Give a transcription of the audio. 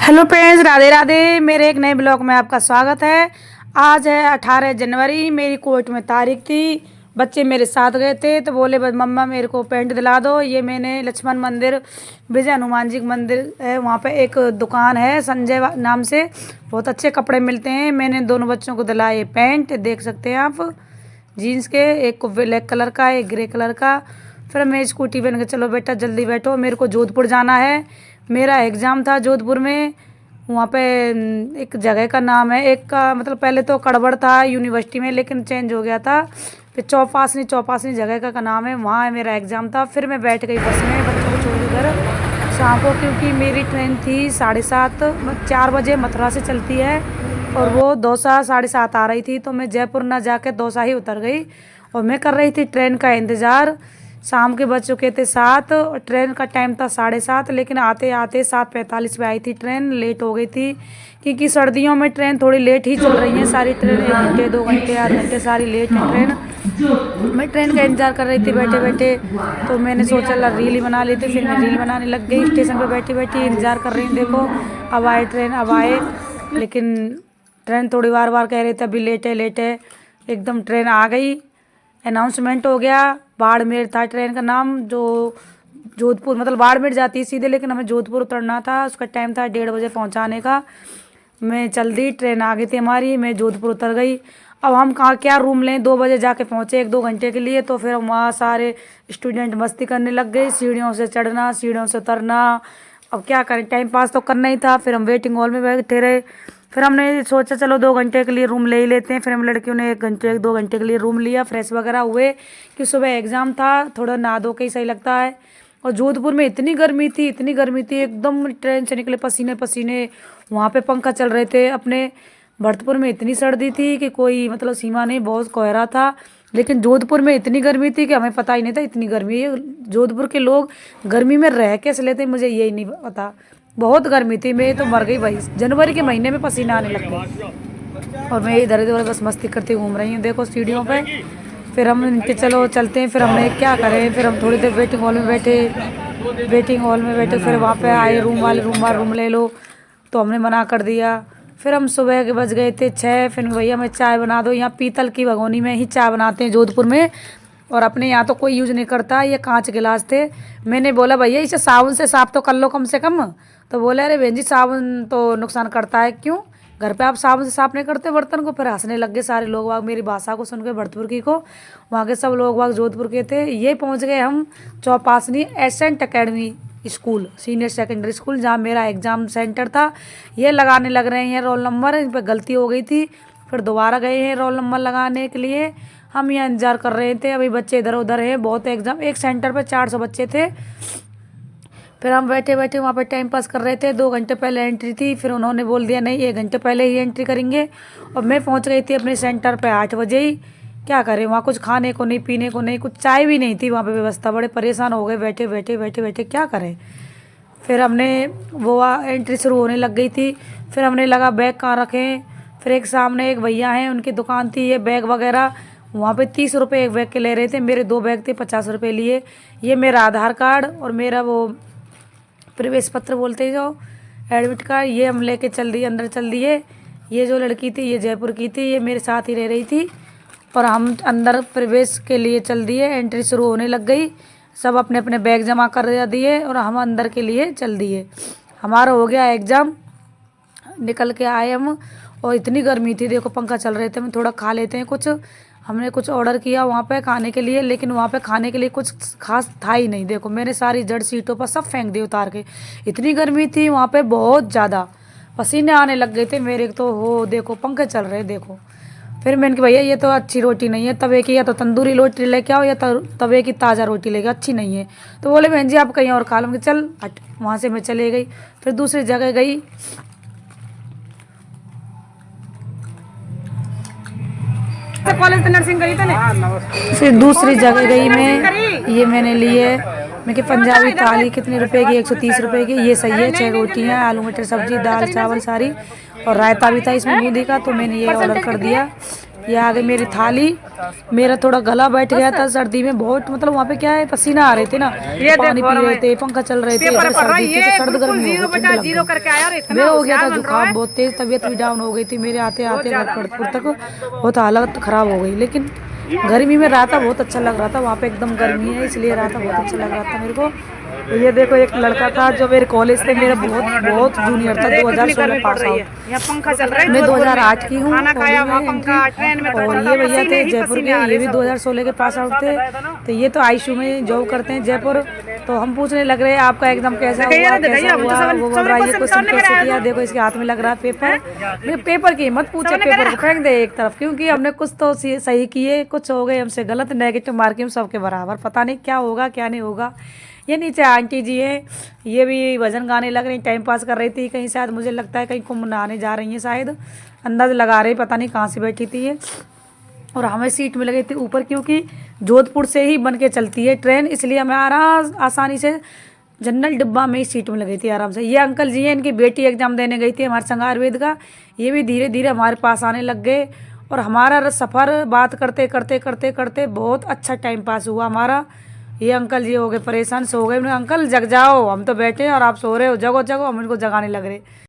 Hello friends, Radhe Radhe. मेरे एक नए ब्लॉग में आपका स्वागत है। आज है 18 जनवरी। मेरी कोर्ट में तारीख थी। बच्चे मेरे साथ गए थे तो बोले बस मम्मा मेरे को पेंट दिला दो। ये मैंने लक्ष्मण मंदिर, विजय हनुमान जी मंदिर है, वहाँ पे एक दुकान है संजय नाम से, बहुत अच्छे कपड़े मिलते हैं। मैंने दोनों बच्चों को दिलाए पेंट, देख सकते हैं आप, जीन्स के, एक को ब्लैक कलर का, एक ग्रे कलर का। फिर मैं स्कूटी बन के, चलो बेटा जल्दी बैठो, मेरे को जोधपुर जाना है। मेरा एग्ज़ाम था जोधपुर में। वहाँ पे एक जगह का नाम है, एक का मतलब पहले तो कड़बड़ था यूनिवर्सिटी में, लेकिन चेंज हो गया था। फिर चौपासनी जगह का नाम है, वहाँ मेरा एग्ज़ाम था। फिर मैं बैठ गई बस में बच्चों को छोड़ कर शाम को, क्योंकि मेरी ट्रेन थी 7:30, 4 बजे मथुरा से चलती है और वो दौसा 7:30 आ रही थी। तो मैं जयपुर ना जाके दौसा ही उतर गई और मैं कर रही थी ट्रेन का इंतज़ार। शाम के बज चुके थे 7 और ट्रेन का टाइम था 7:30, लेकिन आते आते 7:45 पे आई थी ट्रेन। लेट हो गई थी क्योंकि सर्दियों में ट्रेन थोड़ी लेट ही चल रही है सारी ट्रेन, 1 घंटे 2 घंटे 8 घंटे सारी लेट है ट्रेन। मैं ट्रेन का इंतज़ार कर रही थी बैठे बैठे, तो मैंने सोचा ला रील ही बना लेती। फिर मैं रील बनाने लग गई। स्टेशन पर बैठी बैठी इंतज़ार कर रही हूँ, देखो अब आए ट्रेन, अब आए, लेकिन ट्रेन थोड़ी बार बार कह रही थी अभी लेट है लेट है। एकदम ट्रेन आ गई, अनाउंसमेंट हो गया। बाड़मेर था ट्रेन का नाम, जो जोधपुर मतलब बाड़मेर जाती है सीधे, लेकिन हमें जोधपुर उतरना था। उसका टाइम था 1:30 बजे पहुंचाने का। मैं चल दी, ट्रेन आ गई थी हमारी, मैं जोधपुर उतर गई। अब हम कहाँ क्या रूम लें, 2 बजे जाके पहुँचे 1-2 घंटे के लिए। तो फिर हम वहाँ सारे स्टूडेंट मस्ती करने लग गए, सीढ़ियों से चढ़ना सीढ़ियों से उतरना। अब क्या करें, टाइम पास तो करना ही था। फिर हम वेटिंग हॉल में बैठे रहे। फिर हमने सोचा चलो 2 घंटे के लिए रूम ले ही लेते हैं। फिर हम लड़कियों ने 1-2 घंटे के लिए रूम लिया, फ्रेश वगैरह हुए कि सुबह एग्ज़ाम था, थोड़ा नहा धो के ही सही लगता है। और जोधपुर में इतनी गर्मी थी, इतनी गर्मी थी, एकदम ट्रेन से निकले पसीने पसीने। वहाँ पे पंखा चल रहे थे। अपने भरतपुर में इतनी सर्दी थी कि कोई मतलब सीमा नहीं, बहुत कोहरा था। लेकिन जोधपुर में इतनी गर्मी थी कि हमें पता ही नहीं था इतनी गर्मी है। जोधपुर के लोग गर्मी में रह कैसे लेते, मुझे यही नहीं पता। बहुत गर्मी थी, मैं तो मर गई भाई। जनवरी के महीने में पसीना आने लग गया और मैं इधर इधर बस मस्ती करती घूम रही हूँ, देखो सीढ़ियों पे। फिर हम इनके चलो चलते हैं। फिर हमने क्या करें, फिर हम थोड़ी देर वेटिंग हॉल में बैठे। फिर वहाँ पे आए रूम वाले, रूम ले लो, तो हमने मना कर दिया। फिर हम सुबह के बज गए थे 6। फिर भैया मैं चाय बना दो। यहाँ पीतल की भगोनी में ही चाय बनाते हैं जोधपुर में, और अपने यहाँ तो कोई यूज़ नहीं करता। ये कांच गिलास थे। मैंने बोला भैया इसे साबुन से साफ़ तो कर लो कम से कम। तो बोले अरे बहन जी साबुन तो नुकसान करता है, क्यों घर पे आप साबुन से साफ़ नहीं करते बर्तन को। फिर हंसने लग गए सारे लोग वाग मेरी भाषा को सुन के, भरतपुर की को। वहाँ के सब लोग वाग जोधपुर के थे। ये पहुँच गए हम Chopasani ascent academy school, senior secondary school, जहाँ मेरा एग्ज़ाम सेंटर था। ये लगाने लग रहे हैं रोल नंबर, इन पर गलती हो गई थी। फिर दोबारा गए हैं रोल नंबर लगाने के लिए। हम यहाँ इंतज़ार कर रहे थे, अभी बच्चे इधर उधर हैं, बहुत एग्ज़ाम, एक सेंटर पे 400 बच्चे थे। फिर हम बैठे बैठे वहाँ पे टाइम पास कर रहे थे। 2 घंटे पहले एंट्री थी, फिर उन्होंने बोल दिया नहीं 1 घंटे पहले ही एंट्री करेंगे। और मैं पहुँच गई थी अपने सेंटर पे 8 बजे ही। क्या करें, वहाँ कुछ खाने को नहीं, पीने को नहीं, कुछ चाय भी नहीं थी वहाँ पे व्यवस्था। बड़े परेशान हो गए बैठे क्या करें। फिर हमने वो एंट्री शुरू होने लग गई थी। फिर हमने लगा बैग कहाँ रखें। फिर एक सामने एक भैया हैं, उनकी दुकान थी, ये बैग वगैरह वहाँ पे 30 रुपये एक बैग के ले रहे थे। मेरे 2 बैग थे, 50 रुपये लिए। ये मेरा आधार कार्ड और मेरा वो प्रवेश पत्र बोलते हैं जो, एडमिट कार्ड, ये हम लेके चल दिए, अंदर चल दिए। ये जो लड़की थी ये जयपुर की थी, ये मेरे साथ ही रह रही थी। और हम अंदर प्रवेश के लिए चल दिए, एंट्री शुरू होने लग गई। सब अपने अपने बैग जमा कर दिए और हम अंदर के लिए चल दिए। हमारा हो गया एग्ज़ाम, निकल के आए हम। और इतनी गर्मी थी, देखो पंखा चल रहे थे। हम थोड़ा खा लेते हैं कुछ, हमने कुछ ऑर्डर किया वहाँ पे खाने के लिए, लेकिन वहाँ पे खाने के लिए कुछ खास था ही नहीं। देखो मैंने सारी जड़ सीटों पर सब फेंक दी उतार के, इतनी गर्मी थी वहाँ पे, बहुत ज़्यादा पसीने आने लग गए थे मेरे तो। हो देखो पंखे चल रहे देखो। फिर मैंने कहा भैया ये तो अच्छी रोटी नहीं है, तवे की या तो तंदूरी रोटी लेके आओ या तवे की ताज़ा रोटी लेके, अच्छी नहीं है। तो बोले बहन जी आप कहीं और खा लो। चल हट, वहाँ से मैं चले गई। फिर दूसरी जगह गई, कॉलेज नर्सिंग करी था ना। फिर दूसरी जगह गई मैं, ये मैंने लिए, मैं कि पंजाबी थाली कितने रुपए की, 130 रुपए की। ये सही है, 6 रोटियाँ, आलू मटर सब्जी, दाल चावल सारी। और रायता भी था इसमें बूंदी का, तो मैंने ये ऑर्डर कर दिया। ये आ गई मेरी थाली। मेरा थोड़ा गला बैठ गया था सर्दी में बहुत, मतलब वहाँ पे क्या है पसीना आ रहे थे ना, पानी पी रहे थे, पंखा चल रहे थे, सर्दी थी तो सर्द गर्मी हो गया था, जुकाम बहुत तेज, तबीयत भी डाउन हो गई थी मेरे आते आते घर तक बहुत हालत खराब हो गई। लेकिन गर्मी में रायता बहुत अच्छा लग रहा था, वहाँ पे एकदम गर्मी है इसलिए रायता बहुत अच्छा लग रहा था मेरे को। तो ये देखो एक लड़का था जो मेरे कॉलेज से मेरा बहुत बहुत जूनियर था, 2016 पास आउट। मैं 2008 की हूँ और ये भैया थे जयपुर के, ये भी 2016 के पास आउट थे। तो ये तो आईसीयू में जॉब करते हैं जयपुर। तो हम पूछने लग रहे हैं आपका एग्जाम कैसा हुआ कैसा हुआ, वो बोल रहा है ये क्वेश्चन कैसे किया, देखो इसके हाथ में लग रहा है पेपर। पेपर की मत पूछे, पेपर को फेंक दे एक तरफ, क्योंकि हमने कुछ तो सही किए, कुछ हो गए हमसे गलत, नेगेटिव मार्किंग सबके बराबर, पता नहीं क्या होगा क्या नहीं होगा। ये नीचे आंटी जी है, ये भी भजन गाने लग रही, टाइम पास कर रही थी कहीं, शायद मुझे लगता है कहीं कुंभ नहाने जा रही हैं शायद, अंदाज लगा रही, पता नहीं कहाँ से बैठी थी ये। और हमें सीट में लगी थी ऊपर, क्योंकि जोधपुर से ही बन के चलती है ट्रेन, इसलिए हमें आसानी से जनरल डिब्बा में ही सीट में लगी थी आराम से। ये अंकल जी हैं, इनकी बेटी एग्जाम देने गई थी हमारे संग आयुर्वेद का, ये भी धीरे धीरे हमारे पास आने लग गए। और हमारा सफ़र बात करते करते करते करते बहुत अच्छा टाइम पास हुआ हमारा। ये अंकल जी हो गए परेशान, सो गए, अंकल जग जाओ, हम तो बैठे हैं और आप सो रहे हो, जगो जगो, हम इनको जगाने लग रहे।